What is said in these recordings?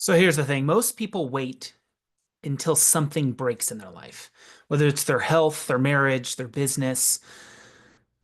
So here's the thing. Most people wait until something breaks in their life, whether it's their health, their marriage, their business.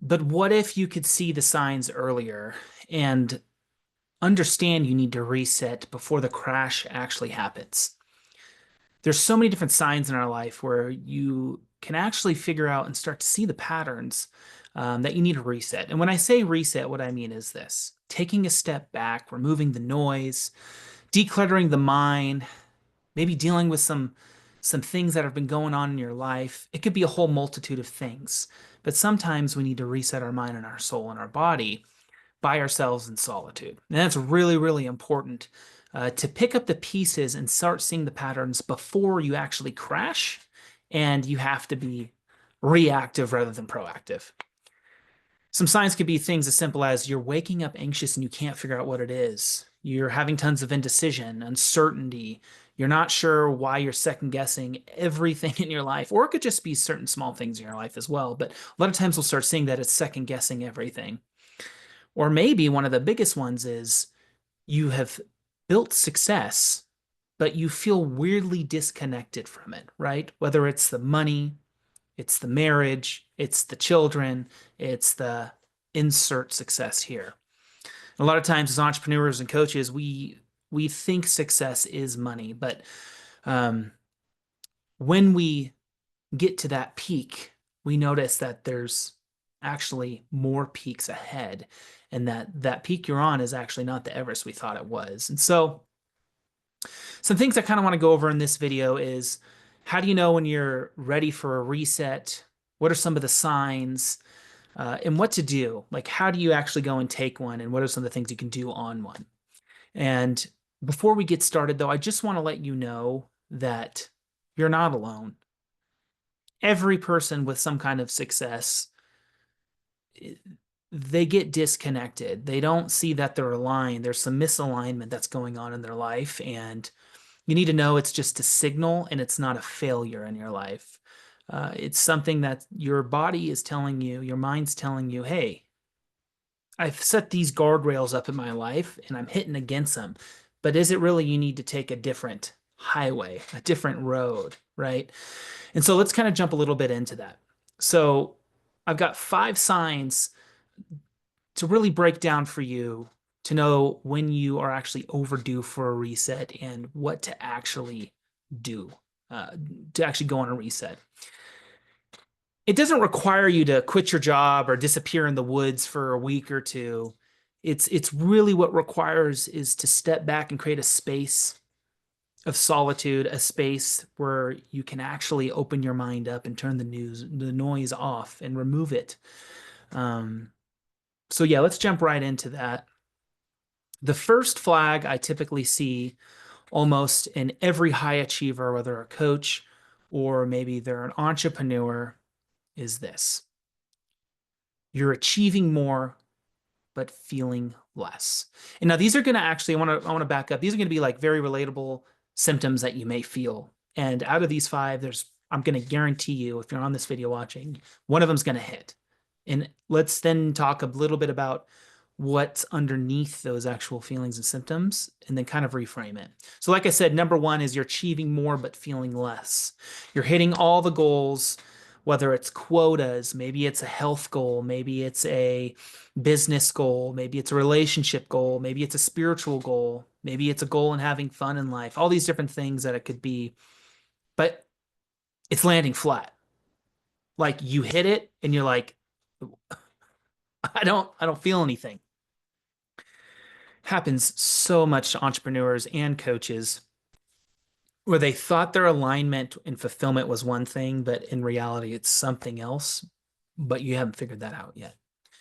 But what if you could see the signs earlier and understand you need to reset before the crash actually happens? There's so many different signs in our life where you can actually figure out and start to see the patterns that you need to reset. And when I say reset, what I mean is this: taking a step back, removing the noise, decluttering the mind, maybe dealing with some things that have been going on in your life. It could be a whole multitude of things. But sometimes we need to reset our mind and our soul and our body by ourselves in solitude. And that's really, really important to pick up the pieces and start seeing the patterns before you actually crash. And you have to be reactive rather than proactive. Some signs could be things as simple as you're waking up anxious and you can't figure out what it is. You're having tons of indecision, uncertainty. You're not sure why you're second guessing everything in your life, or it could just be certain small things in your life as well. But a lot of times we'll start seeing that it's second guessing everything. Or maybe one of the biggest ones is you have built success, but you feel weirdly disconnected from it, right? Whether it's the money, it's the marriage, it's the children, it's the insert success here. A lot of times as entrepreneurs and coaches, we think success is money, but um, when we get to that peak, we notice that there's actually more peaks ahead, and that peak you're on is actually not the Everest we thought it was. And so some things I kind of want to go over in this video is, how do you know when you're ready for a reset? What are some of the signs? And what to do? Like, how do you actually go and take one? And what are some of the things you can do on one? And before we get started, though, I just want to let you know that you're not alone. Every person with some kind of success, they get disconnected. They don't see that they're aligned. There's some misalignment that's going on in their life. And you need to know it's just a signal and it's not a failure in your life. It's something that your body is telling you, your mind's telling you, hey, I've set these guardrails up in my life and I'm hitting against them. But is it really you need to take a different highway, a different road, right? And so let's kind of jump a little bit into that. So I've got 5 signs to really break down for you to know when you are actually overdue for a reset and what to actually do uh, to actually go on a reset. It doesn't require you to quit your job or disappear in the woods for a week or two. It's really what requires is to step back and create a space of solitude, a space where you can actually open your mind up and turn the noise off and remove it. Um, so yeah, let's jump right into that. The first flag I typically see almost in every high achiever, whether a coach or maybe they're an entrepreneur, is this: you're achieving more but feeling less. And now these are going to actually, I want to back up. These are going to be like very relatable symptoms that you may feel. And out of these 5, I'm going to guarantee you, if you're on this video watching, one of them is going to hit. And let's then talk a little bit about what's underneath those actual feelings and symptoms and then kind of reframe it. So like I said, number 1 is you're achieving more but feeling less. You're hitting all the goals, whether it's quotas, maybe it's a health goal, maybe it's a business goal, maybe it's a relationship goal, maybe it's a spiritual goal, maybe it's a goal in having fun in life, all these different things that it could be, but it's landing flat. Like you hit it and you're like, I don't feel anything. Happens so much to entrepreneurs and coaches where they thought their alignment and fulfillment was one thing, but in reality, it's something else, but you haven't figured that out yet.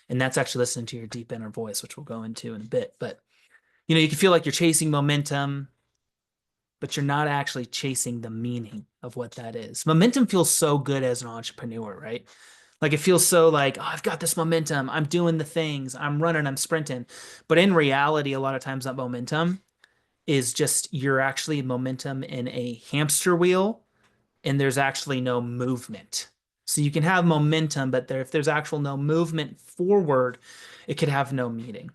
And that's actually listening to your deep inner voice, which we'll go into in a bit. But, you can feel like you're chasing momentum, but you're not actually chasing the meaning of what that is. Momentum feels so good as an entrepreneur, right? Like it feels so like, oh, I've got this momentum. I'm doing the things. I'm running. I'm sprinting. But in reality, a lot of times that momentum is just you're actually momentum in a hamster wheel and there's actually no movement. So you can have momentum, but if there's actual no movement forward, it could have no meaning.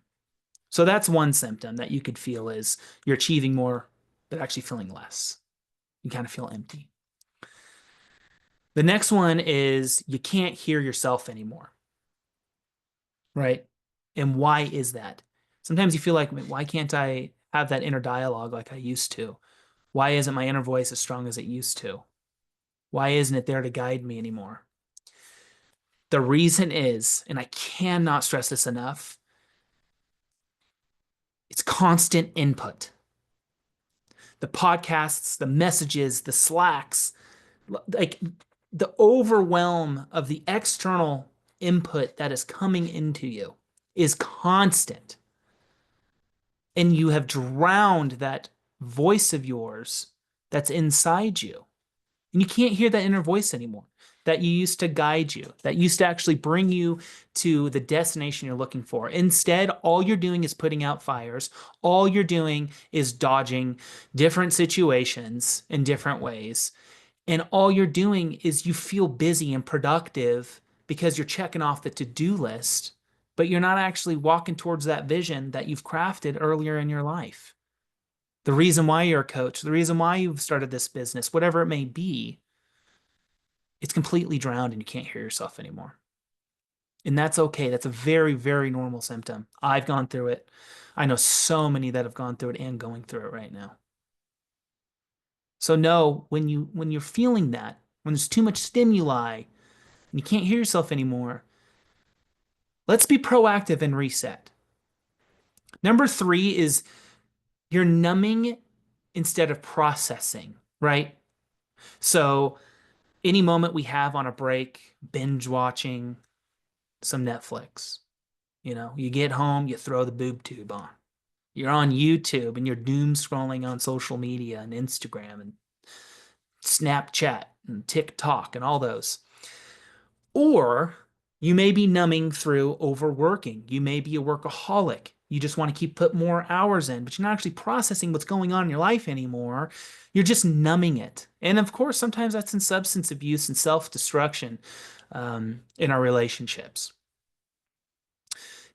So that's one symptom that you could feel is you're achieving more, but actually feeling less. You kind of feel empty. The next one is you can't hear yourself anymore, right? And why is that? Sometimes you feel like, why can't I have that inner dialogue like I used to? Why isn't my inner voice as strong as it used to? Why isn't it there to guide me anymore? The reason is, and I cannot stress this enough, it's constant input. The podcasts, the messages, the Slacks, like the overwhelm of the external input that is coming into you is constant. And you have drowned that voice of yours that's inside you. And you can't hear that inner voice anymore that you used to guide you, that used to actually bring you to the destination you're looking for. Instead, all you're doing is putting out fires. All you're doing is dodging different situations in different ways. And all you're doing is you feel busy and productive because you're checking off the to-do list, but you're not actually walking towards that vision that you've crafted earlier in your life. The reason why you're a coach, the reason why you've started this business, whatever it may be, it's completely drowned and you can't hear yourself anymore. And that's okay. That's a very, very normal symptom. I've gone through it. I know so many that have gone through it and going through it right now. So know when you're feeling that, when there's too much stimuli and you can't hear yourself anymore, let's be proactive and reset. Number 3 is you're numbing instead of processing, right? So any moment we have on a break, binge watching some Netflix. You get home, you throw the boob tube on. You're on YouTube and you're doom scrolling on social media and Instagram and Snapchat and TikTok and all those. Or you may be numbing through overworking. You may be a workaholic. You just want to keep put more hours in, but you're not actually processing what's going on in your life anymore. You're just numbing it. And of course, sometimes that's in substance abuse and self-destruction in our relationships.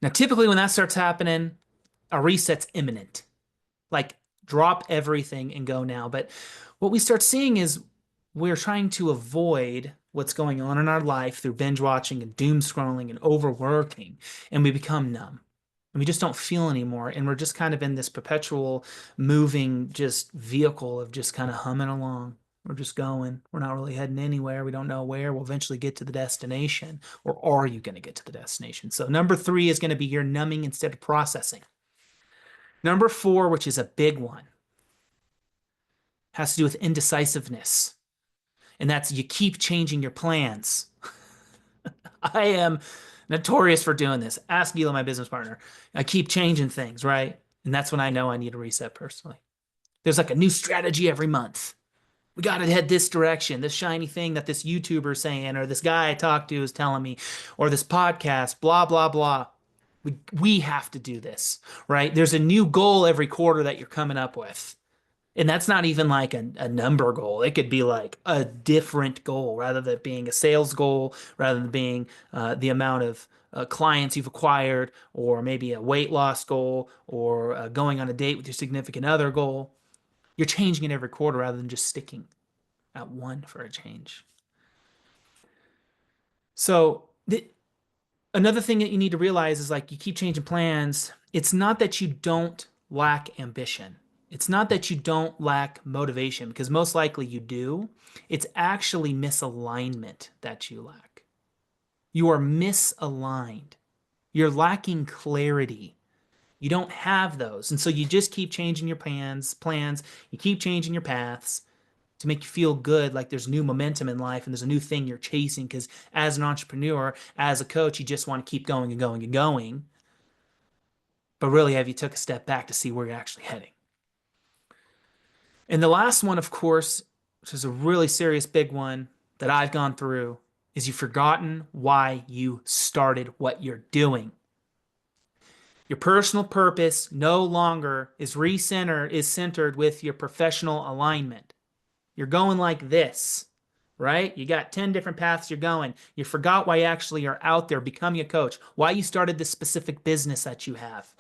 Now, typically when that starts happening, a reset's imminent. Like drop everything and go now. But what we start seeing is we're trying to avoid what's going on in our life through binge watching and doom scrolling and overworking, and we become numb. And we just don't feel anymore. And we're just kind of in this perpetual moving just vehicle of just kind of humming along. We're just going. We're not really heading anywhere. We don't know where. We'll eventually get to the destination. Or are you going to get to the destination? So number 3 is going to be your numbing instead of processing. Number 4, which is a big one, has to do with indecisiveness. And that's you keep changing your plans. I am notorious for doing this. Ask Gila, my business partner. I keep changing things, right? And that's when I know I need a reset personally. There's like a new strategy every month. We got to head this direction, this shiny thing that this YouTuber is saying, or this guy I talked to is telling me, or this podcast, blah, blah, blah. We have to do this, right? There's a new goal every quarter that you're coming up with. And that's not even like a number goal. It could be like a different goal rather than being a sales goal, rather than being the amount of clients you've acquired, or maybe a weight loss goal, or going on a date with your significant other goal. You're changing it every quarter rather than just sticking at one for a change. So another thing that you need to realize is like you keep changing plans. It's not that you don't lack ambition. It's not that you don't lack motivation, because most likely you do. It's actually misalignment that you lack. You are misaligned. You're lacking clarity. You don't have those. And so you just keep changing your plans, you keep changing your paths to make you feel good, like there's new momentum in life and there's a new thing you're chasing. Because as an entrepreneur, as a coach, you just want to keep going and going and going. But really, have you took a step back to see where you're actually heading? And the last one, of course, which is a really serious big one that I've gone through, is you've forgotten why you started what you're doing. Your personal purpose no longer is centered with your professional alignment. You're going like this, right? You got 10 different paths you're going. You forgot why you actually are out there becoming a coach, why you started this specific business that you have.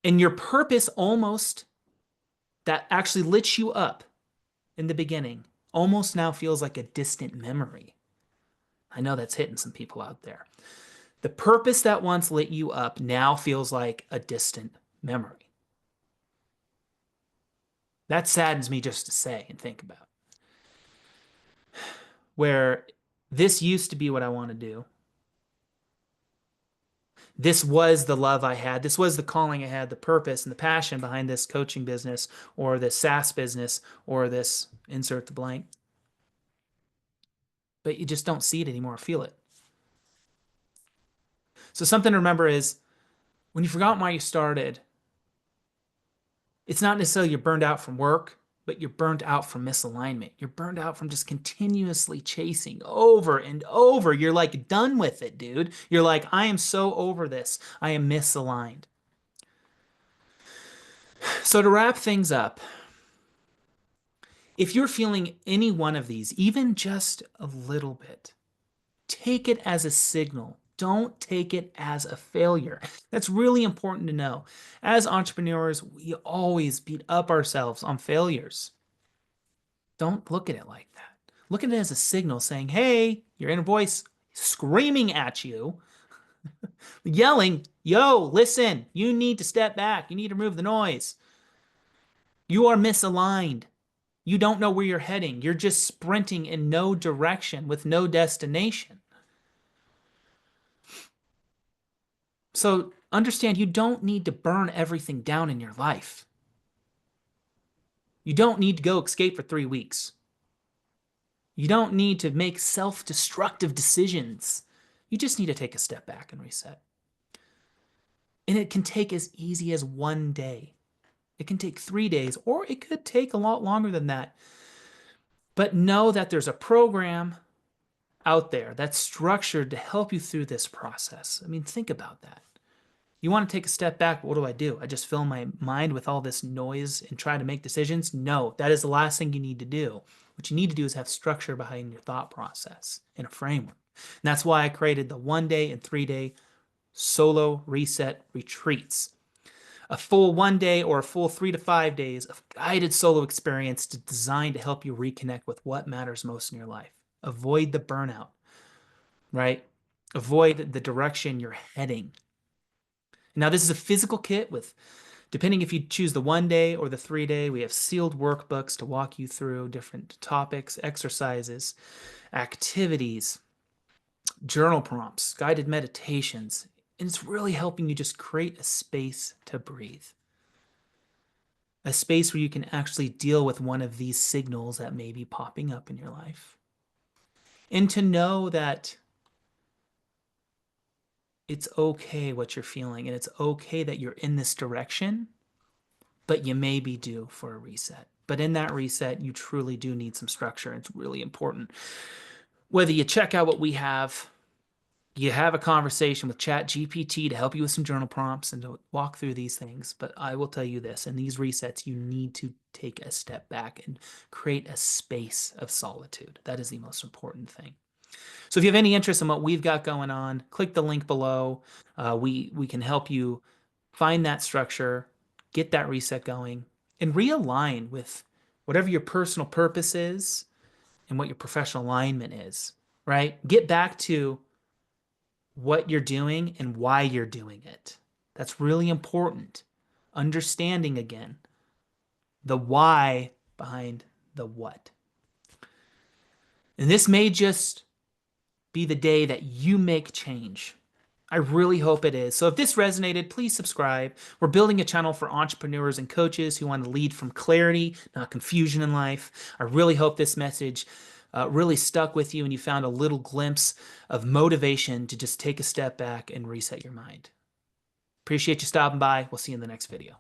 And your purpose almost that actually lit you up in the beginning almost now feels like a distant memory. I know that's hitting some people out there. The purpose that once lit you up now feels like a distant memory. That saddens me just to say and think about. Where this used to be what I want to do. This was the love I had. This was the calling I had, the purpose and the passion behind this coaching business or this SaaS business or this insert the blank. But you just don't see it anymore, feel it. So something to remember is when you forgot why you started, it's not necessarily you're burned out from work, but you're burned out from misalignment. You're burned out from just continuously chasing over and over. You're like done with it, dude. You're like, I am so over this. I am misaligned. So to wrap things up, if you're feeling any one of these, even just a little bit, take it as a signal. Don't take it as a failure. That's really important to know. As entrepreneurs, we always beat up ourselves on failures. Don't look at it like that. Look at it as a signal saying, hey, your inner voice screaming at you, yelling, yo, listen, you need to step back. You need to remove the noise. You are misaligned. You don't know where you're heading. You're just sprinting in no direction with no destination. So understand you don't need to burn everything down in your life. You don't need to go escape for 3 weeks. You don't need to make self-destructive decisions. You just need to take a step back and reset. And it can take as easy as 1 day. It can take 3 days, or it could take a lot longer than that. But know that there's a program out there that's structured to help you through this process. I mean, think about that. You want to take a step back, what do? I just fill my mind with all this noise and try to make decisions? No, that is the last thing you need to do. What you need to do is have structure behind your thought process and a framework. And that's why I created the 1 day and 3 day solo reset retreats. A full 1 day or a full 3 to 5 days of guided solo experience designed to help you reconnect with what matters most in your life. Avoid the burnout, right? Avoid the direction you're heading. Now, this is a physical kit with, depending if you choose the 1 day or the 3 day, we have sealed workbooks to walk you through different topics, exercises, activities, journal prompts, guided meditations. And it's really helping you just create a space to breathe. A space where you can actually deal with one of these signals that may be popping up in your life. And to know that it's okay what you're feeling, and it's okay that you're in this direction, but you may be due for a reset. But in that reset, you truly do need some structure. It's really important. Whether you check out what we have, you have a conversation with ChatGPT to help you with some journal prompts and to walk through these things. But I will tell you this, in these resets, you need to take a step back and create a space of solitude. That is the most important thing. So if you have any interest in what we've got going on, click the link below. We can help you find that structure, get that reset going, and realign with whatever your personal purpose is and what your professional alignment is, right? Get back to what you're doing and why you're doing it. That's really important. Understanding again the why behind the what. And this may just be the day that you make change. I really hope it is. So if this resonated, please subscribe. We're building a channel for entrepreneurs and coaches who want to lead from clarity, not confusion in life. I really hope this message really stuck with you and you found a little glimpse of motivation to just take a step back and reset your mind. Appreciate you stopping by. We'll see you in the next video.